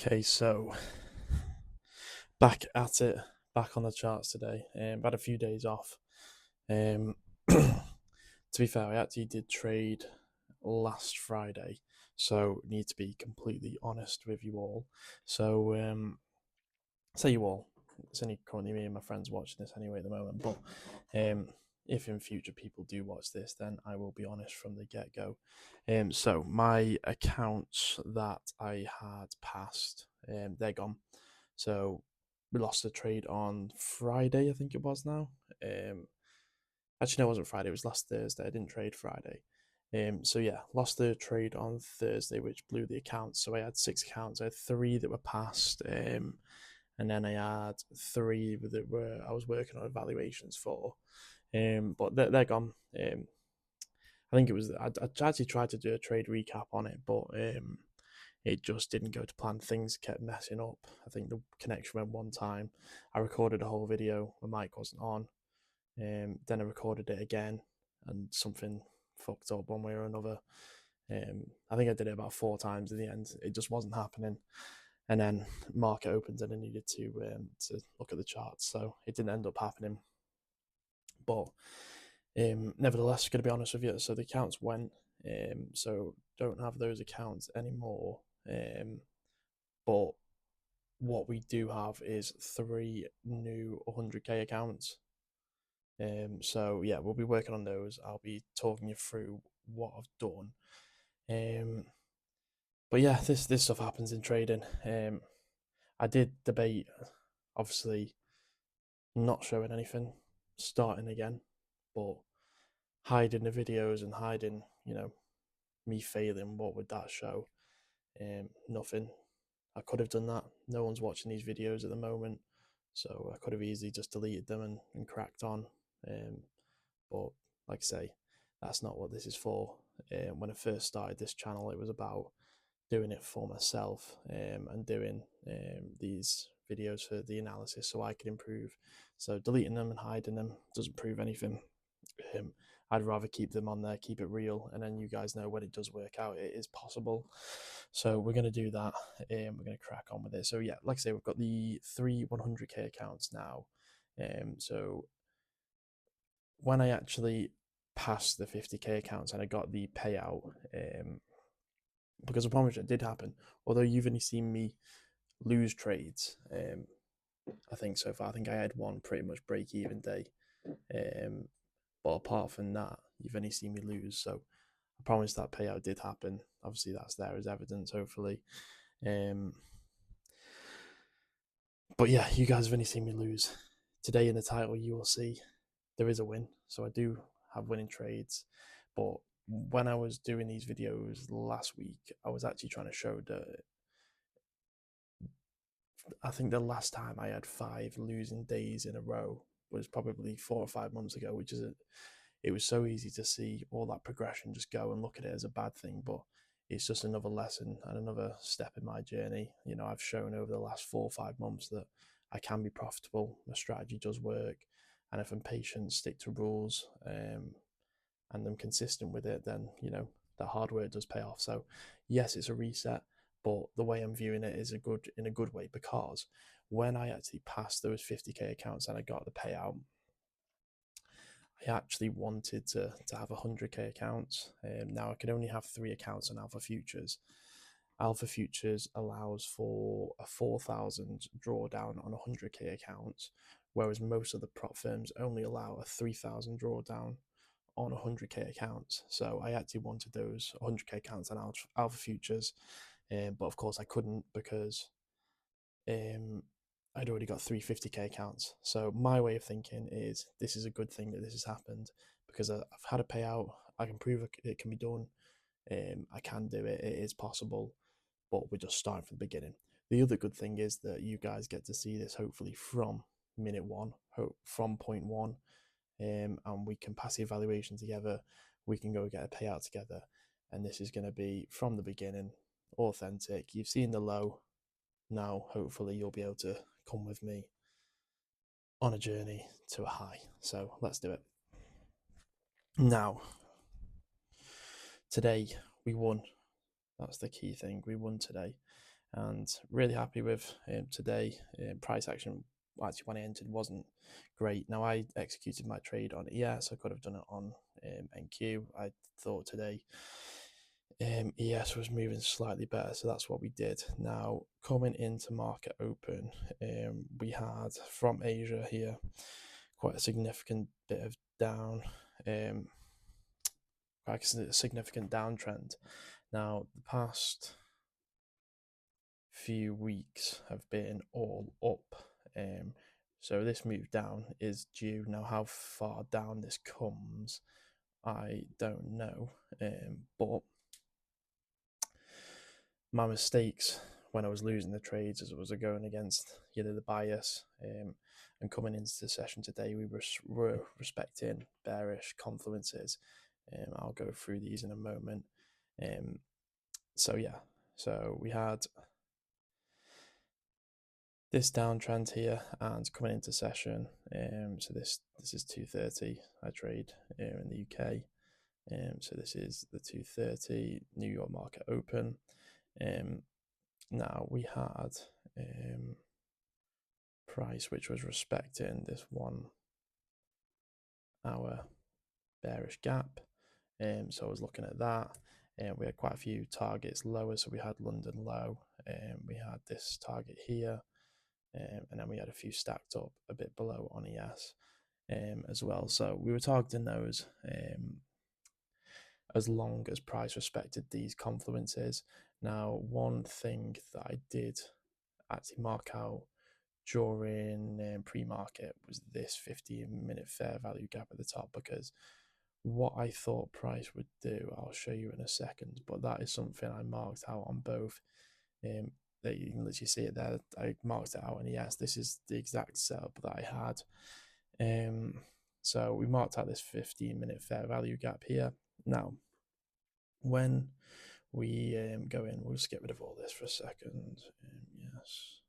Okay, so back at it, back on the charts today. Had a few days off. To be fair, I actually did trade last Friday, so need to be completely honest with you all. So, say you all, it's only currently me and my friends watching this anyway at the moment, but if in future people do watch this, then I will be honest from the get go. So my accounts that I had passed, they're gone. So we lost the trade on Friday, I think it was now. Actually, no, it wasn't Friday. It was last Thursday. I didn't trade Friday. So yeah, lost the trade on Thursday, which blew the accounts. So I had 6 accounts. I had 3 that were passed, and then I had 3 that were I was working on evaluations for. But they're gone. I think it was I actually tried to do a trade recap on it, but it just didn't go to plan. Things kept messing up. I think the connection went one time. I recorded a whole video. My mic wasn't on. Then I recorded it again, and something fucked up one way or another. I think I did it about 4 times in the end. It just wasn't happening. And then market opened, and I needed to look at the charts, so it didn't end up happening. But nevertheless, going to be honest with you, so the accounts went. So don't have those accounts anymore. But what we do have is 3 new 100k accounts. So yeah, we'll be working on those. I'll be talking you through what I've done. But yeah, this stuff happens in trading. I did debate, obviously, not showing anything, starting again, but hiding the videos and hiding, me failing. What would that show? Nothing. I could have done that. No one's watching these videos at the moment, so I could have easily just deleted them and cracked on. But like I say, that's not what this is for. When I first started this channel, it was about doing it for myself, and doing these videos for the analysis so I could improve. So deleting them and hiding them doesn't prove anything. I'd rather keep them on there, keep it real, and then you guys know when it does work out, it is possible. So we're going to do that, and we're going to crack on with it. So yeah, like I say, we've got the 3 100k accounts now. So when I actually passed the 50k accounts and I got the payout, because I promise you it did happen, although you've only seen me lose trades, I think so far. I think I had one pretty much break even day. But apart from that, you've only seen me lose. So I promise that payout did happen. Obviously, that's there as evidence, hopefully. But yeah, you guys have only seen me lose. Today in the title, you will see there is a win. So I do have winning trades. But when I was doing these videos last week, I was actually trying to show that I think the last time I had 5 losing days in a row was probably 4 or 5 months ago, which is it was so easy to see all that progression just go and look at it as a bad thing, but it's just another lesson and another step in my journey. I've shown over the last 4 or 5 months that I can be profitable. My strategy does work, and if I'm patient, stick to rules, and I'm consistent with it, then the hard work does pay off. So yes, it's a reset, but the way I'm viewing it is in a good way, because when I actually passed those 50k accounts and I got the payout, I actually wanted to have 100k accounts. Now I can only have 3 accounts on Alpha Futures. Alpha Futures allows for a 4,000 drawdown on 100k accounts, whereas most of the prop firms only allow a 3,000 drawdown on 100k accounts. So I actually wanted those 100k accounts on Alpha Futures, but of course I couldn't, because I'd already got 350k accounts. So my way of thinking is this is a good thing that this has happened, because I've had a payout. I can prove it can be done. I can do it. It is possible, but we're just starting from the beginning. The other good thing is that you guys get to see this hopefully from minute one, from point one, and we can pass the evaluation together. We can go get a payout together, and this is going to be from the beginning, authentic. You've seen the low. Now hopefully you'll be able to come with me on a journey to a high. So let's do it. Now, today we won. That's the key thing. We won today. and really happy with today. Price action actually when I entered wasn't great. Now I executed my trade on ES. I could have done it on NQ. I thought today ES was moving slightly better, so that's what we did. Now coming into market open, we had from Asia here quite a significant bit of down, quite a significant downtrend. Now the past few weeks have been all up. So this move down is due. Now, how far down this comes, I don't know. But my mistakes when I was losing the trades as it was going against the bias, and coming into the session today, we were respecting bearish confluences. I'll go through these in a moment. So yeah, so we had this downtrend here and coming into session. So this is 230. I trade here in the UK. So this is the 230 New York market open. Now we had price which was respecting this 1 hour bearish gap. So I was looking at that, and we had quite a few targets lower. So we had London low, we had this target here, and then we had a few stacked up a bit below on ES as well. So we were targeting those as long as price respected these confluences. Now, one thing that I did actually mark out during pre-market was this 15-minute fair value gap at the top, because what I thought price would do, I'll show you in a second, but that is something I marked out on both. That you can literally see it there. I marked it out, and yes, this is the exact setup that I had. So we marked out this 15-minute fair value gap here. Now, when we go in, we'll just get rid of all this for a second. Yes.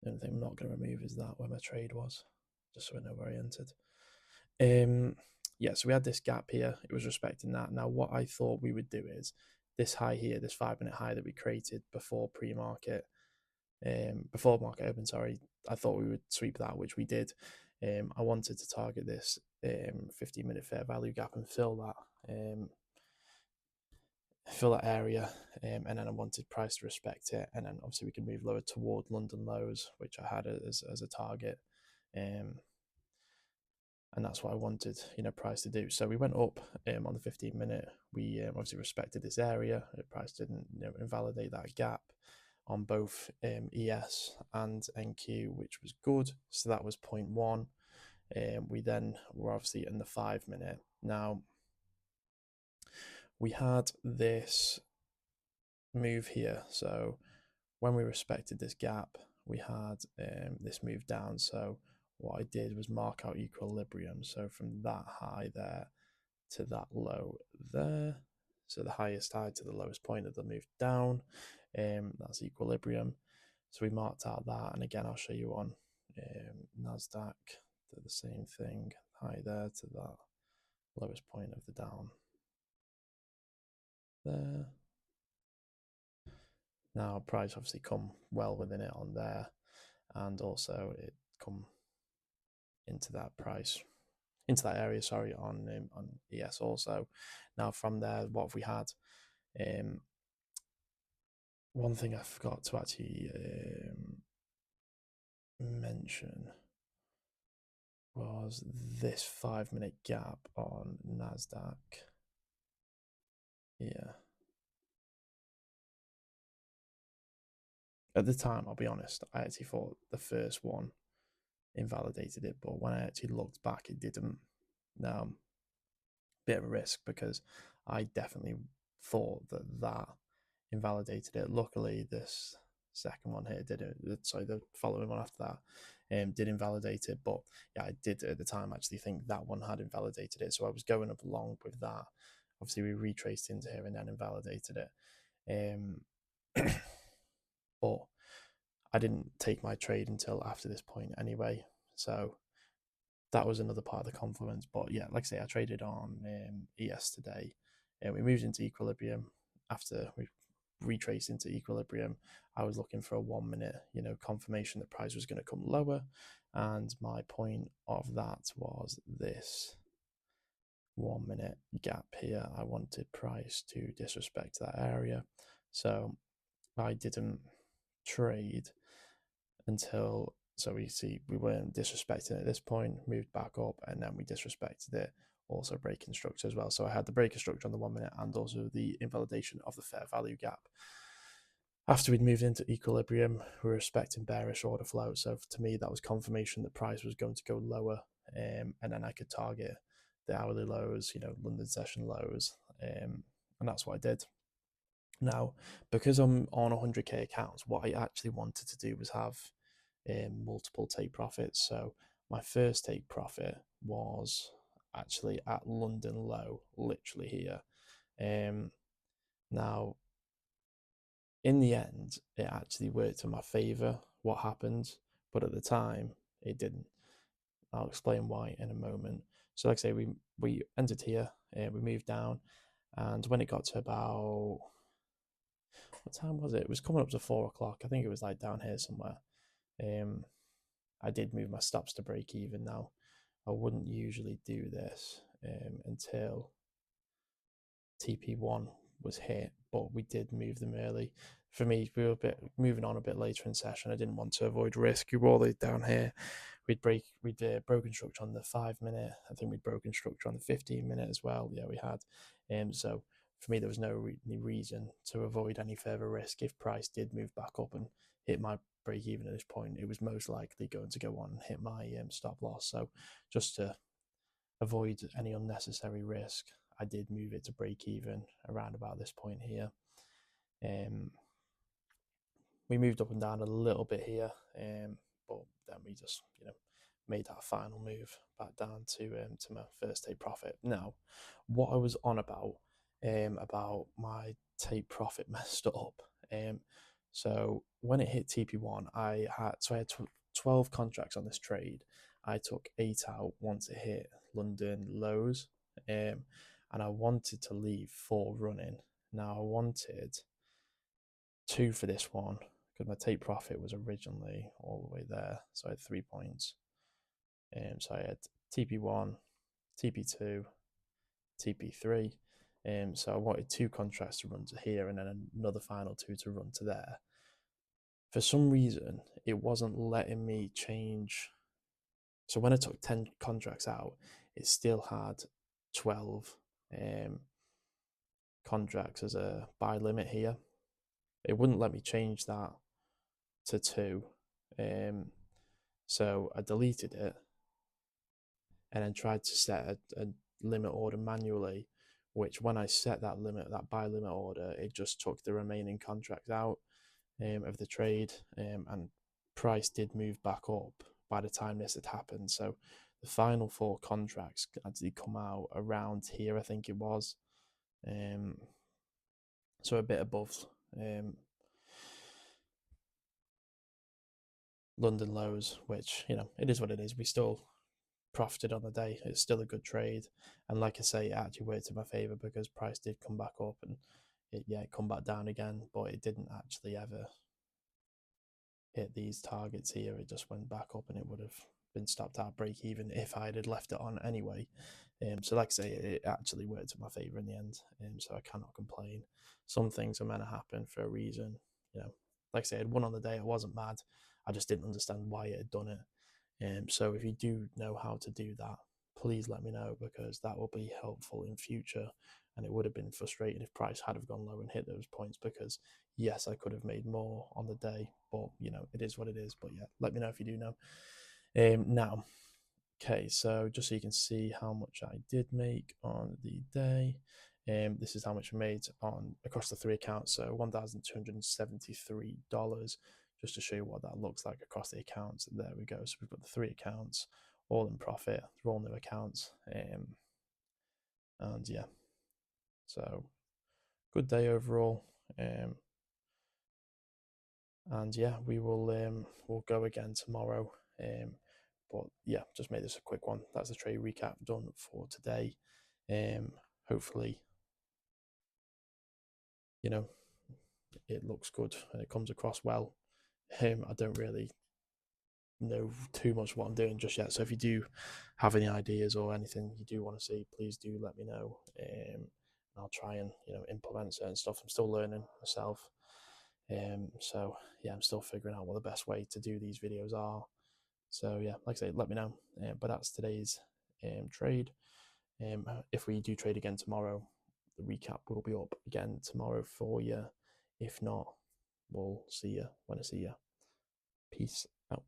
The only thing I'm not going to remove is that where my trade was, just so I know where I entered. Yeah, so we had this gap here. It was respecting that. Now, what I thought we would do is this high here, this 5-minute high that we created before pre-market, before market open, sorry, I thought we would sweep that, which we did. I wanted to target this 15-minute fair value gap and fill that area, and then I wanted price to respect it, and then obviously we can move lower toward London lows, which I had as a target, and that's what I wanted price to do. So we went up on the 15-minute. We obviously respected this area. Price didn't invalidate that gap on both ES and NQ, which was good. So that was 0.1. We then were obviously in the 5-minute. Now we had this move here. So when we respected this gap, we had this move down. So what I did was mark out equilibrium. So from that high there to that low there, so the highest high to the lowest point of the move down, that's equilibrium. So we marked out that, and again I'll show you on NASDAQ, did the same thing, high there to that lowest point of the down there. Now price obviously come well within it on there, and also it come into that price, into that area, sorry, on ES also. Now from there, what have we had? One thing I forgot to actually mention was this 5-minute gap on NASDAQ. Yeah. At the time, I'll be honest, I actually thought the first one invalidated it, but when I actually looked back, it didn't. Now, bit of a risk, because I definitely thought that invalidated it. Luckily, this second one here did it. Sorry, the following one after that did invalidate it. But yeah, I did at the time actually think that one had invalidated it. So I was going up along with that. Obviously, we retraced into here and then invalidated it. But I didn't take my trade until after this point anyway. So that was another part of the confluence. But yeah, like I say, I traded on ES today, and we moved into equilibrium after we retraced into equilibrium, I was looking for a 1 minute, confirmation that price was going to come lower. And my point of that was this 1 minute gap here. I wanted price to disrespect that area. So I didn't trade until, so we see we weren't disrespecting at this point, moved back up, and then we disrespected it, also breaking structure as well. So I had the breaker structure on the 1 minute and also the invalidation of the fair value gap. After we'd moved into equilibrium, we were expecting bearish order flow. So to me, that was confirmation that price was going to go lower, and then I could target the hourly lows, London session lows, and that's what I did. Now, because I'm on 100k accounts, what I actually wanted to do was have multiple take profits. So my first take profit was actually at London low, literally here. Now, in the end, it actually worked in my favor, what happened, but at the time, it didn't. I'll explain why in a moment. So like I say, we entered here, we moved down, and when it got to about, what time was it? It was coming up to 4 o'clock. I think it was like down here somewhere. I did move my stops to break even. Now, I wouldn't usually do this until TP1 was hit, but we did move them early. For me, we were moving on a bit later in session. I didn't want to avoid risk. We were all down here. We'd broken structure on the 5 minute. I think we'd broken structure on the 15 minute as well. Yeah, we had. So for me, there was no reason to avoid any further risk. If price did move back up and hit my break even at this point, it was most likely going to go on and hit my stop loss. So just to avoid any unnecessary risk, I did move it to break even around about this point here. We moved up and down a little bit here, but then we just made that final move back down to my first take profit. Now, what I was on about my take profit messed up. So when it hit TP1, I had 12 contracts on this trade. I took 8 out once it hit London lows, and I wanted to leave 4 running. Now I wanted 2 for this one because my take profit was originally all the way there, so I had 3 points. So I had TP1, TP2, TP3. So I wanted 2 contracts to run to here and then another final 2 to run to there. For some reason, it wasn't letting me change. So when I took 10 contracts out, it still had 12 contracts as a buy limit here. It wouldn't let me change that to 2. So I deleted it and then tried to set a limit order manually, which when I set that buy limit order, it just took the remaining contracts out of the trade, and price did move back up by the time this had happened. So the final 4 contracts actually come out around here, I think it was. So a bit above London lows, which, it is what it is. We still profited on the day. It's still a good trade, and like I say, it actually worked in my favor because price did come back up and it come back down again, but it didn't actually ever hit these targets here. It just went back up and it would have been stopped at break even if I had left it on anyway. So like I say, it actually worked in my favor in the end, so I cannot complain. Some things are meant to happen for a reason. Like I say, I had won on the day. I wasn't mad. I just didn't understand why it had done it. So if you do know how to do that, please let me know, because that will be helpful in future. And it would have been frustrating if price had have gone low and hit those points, because yes, I could have made more on the day, but it is what it is. But yeah, let me know if you do know. Now, okay, so just so you can see how much I did make on the day, this is how much I made across the 3 accounts. So $1,273, just to show you what that looks like across the accounts. There we go. So we've got the 3 accounts all in profit. They're all new accounts, and yeah, so good day overall. And yeah, we will we'll go again tomorrow. But yeah, just made this a quick one. That's the trade recap done for today. Hopefully, it looks good and it comes across well. I don't really know too much what I'm doing just yet. So if you do have any ideas or anything you do want to see, please do let me know. I'll try and implement certain stuff. I'm still learning myself. So yeah, I'm still figuring out what the best way to do these videos are. So yeah, like I say, let me know. But that's today's trade. If we do trade again tomorrow, the recap will be up again tomorrow for you. If not, we'll see you when I see you. Peace out.